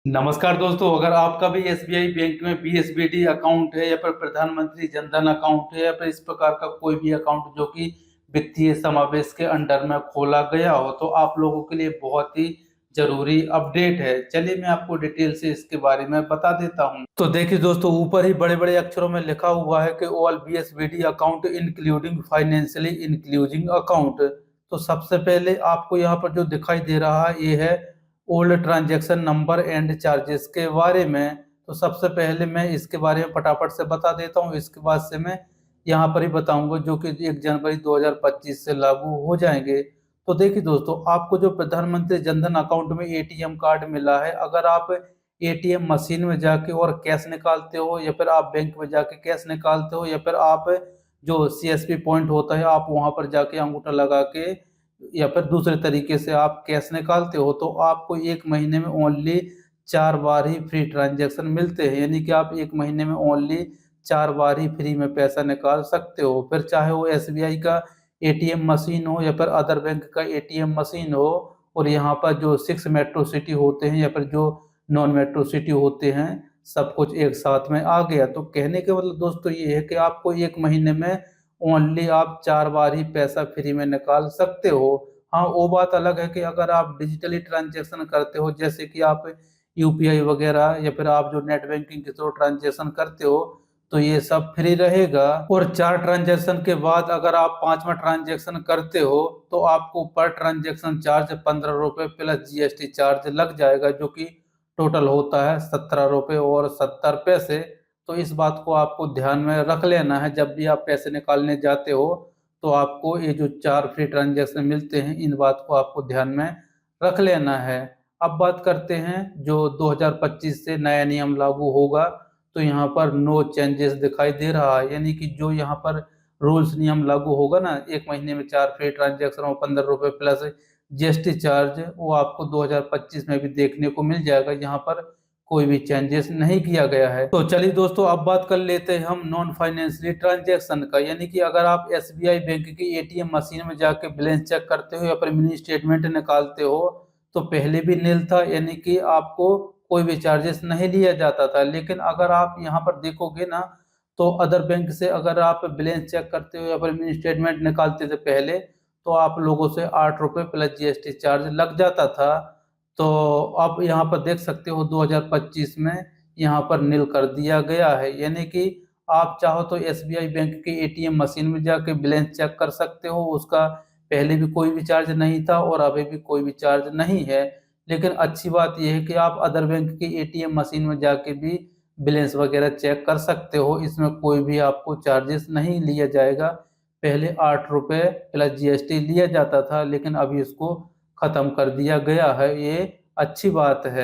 नमस्कार दोस्तों, अगर आपका भी एसबीआई बैंक में बीएसबीडी अकाउंट है या फिर प्रधानमंत्री जनधन अकाउंट है या फिर इस प्रकार का कोई भी अकाउंट जो कि वित्तीय समावेश के अंडर में खोला गया हो, तो आप लोगों के लिए बहुत ही जरूरी अपडेट है। चलिए मैं आपको डिटेल से इसके बारे में बता देता हूं। तो देखिए दोस्तों, ऊपर ही बड़े बड़े अक्षरों में लिखा हुआ है कि all BSBD account including financially including account. तो सबसे पहले आपको यहाँ पर जो दिखाई दे रहा है ये है old transaction number and charges के बारे में। तो सबसे पहले मैं इसके बारे में फटाफट से बता देता हूँ, इसके बाद से मैं यहाँ पर ही बताऊंगा, जो कि 1 जनवरी 2025 से लागू हो जाएंगे। तो देखिए दोस्तों, आपको जो प्रधानमंत्री जनधन अकाउंट में एटीएम कार्ड मिला है, अगर आप एटीएम मशीन में जाके और कैश निकालते हो या फिर आप बैंक में जाके कैश निकालते हो या फिर आप जो सीएसपी पॉइंट होता है आप वहां पर जाके अंगूठा लगा के या फिर दूसरे तरीके से आप कैश निकालते हो, तो आपको एक महीने में ओनली 4 बार ही फ्री ट्रांजैक्शन मिलते हैं। यानी कि आप एक महीने में ओनली 4 बार ही फ्री में पैसा निकाल सकते हो। फिर चाहे वो एसबीआई का एटीएम मशीन हो या फिर अदर बैंक का एटीएम मशीन हो। और यहाँ पर जो 6 मेट्रो सिटी होते हैं या फिर जो नॉन मेट्रो सिटी होते हैं, सब कुछ एक साथ में आ गया। तो कहने के मतलब दोस्तों ये है कि आपको एक महीने में ओनली आप 4 बार ही पैसा फ्री में निकाल सकते हो। हाँ, वो बात अलग है कि अगर आप डिजिटली ट्रांजैक्शन करते हो, जैसे कि आप यूपीआई वगैरह या फिर आप जो नेट बैंकिंग के थ्रू ट्रांजैक्शन करते हो, तो ये सब फ्री रहेगा। और 4 ट्रांजैक्शन के बाद अगर आप 5वां ट्रांजैक्शन करते हो तो आपको पर ट्रांजैक्शन चार्ज 15 रुपये प्लस जीएसटी चार्ज लग जाएगा, जो कि टोटल होता है 17 रुपये और 70 पैसे। तो इस बात को आपको ध्यान में रख लेना है, जब भी आप पैसे निकालने जाते हो तो आपको ये जो 4 फ्री ट्रांजैक्शन मिलते हैं, इन बात को आपको ध्यान में रख लेना है। अब बात करते हैं जो 2025 से नया नियम लागू होगा। तो यहाँ पर नो चेंजेस दिखाई दे रहा है, यानी कि जो यहाँ पर रूल्स नियम लागू होगा ना, एक महीने में 4 फ्री ट्रांजैक्शन और 15 रुपये प्लस जीएसटी चार्ज, वो आपको 2025 में भी देखने को मिल जाएगा। यहाँ पर कोई भी चेंजेस नहीं किया गया है। तो चलिए दोस्तों, अब बात कर लेते हैं हम नॉन फाइनेंशियल ट्रांजैक्शन का। यानी कि अगर आप एसबीआई बैंक की एटीएम मशीन में जाके बैलेंस चेक करते हो या फिर मिनी स्टेटमेंट निकालते हो, तो पहले भी नील था, यानी कि आपको कोई भी चार्जेस नहीं लिया जाता था। लेकिन अगर आप यहाँ पर देखोगे ना, तो अदर बैंक से अगर आप बैलेंस चेक करते हो या फिर मिनी स्टेटमेंट निकालते थे पहले, तो आप लोगों से 8 रुपये प्लस जीएसटी चार्ज लग जाता था। तो आप यहाँ पर देख सकते हो 2025 में यहाँ पर नील कर दिया गया है। यानी कि आप चाहो तो एसबीआई बैंक के एटीएम मशीन में जाके बैलेंस चेक कर सकते हो, उसका पहले भी कोई भी चार्ज नहीं था और अभी भी कोई भी चार्ज नहीं है। लेकिन अच्छी बात यह है कि आप अदर बैंक की एटीएम मशीन में जाके भी बैलेंस वगैरह चेक कर सकते हो, इसमें कोई भी आपको चार्जेस नहीं लिया जाएगा। पहले 8 रुपये प्लस जीएसटी लिया जाता था, लेकिन अभी इसको खत्म कर दिया गया है। ये अच्छी बात है।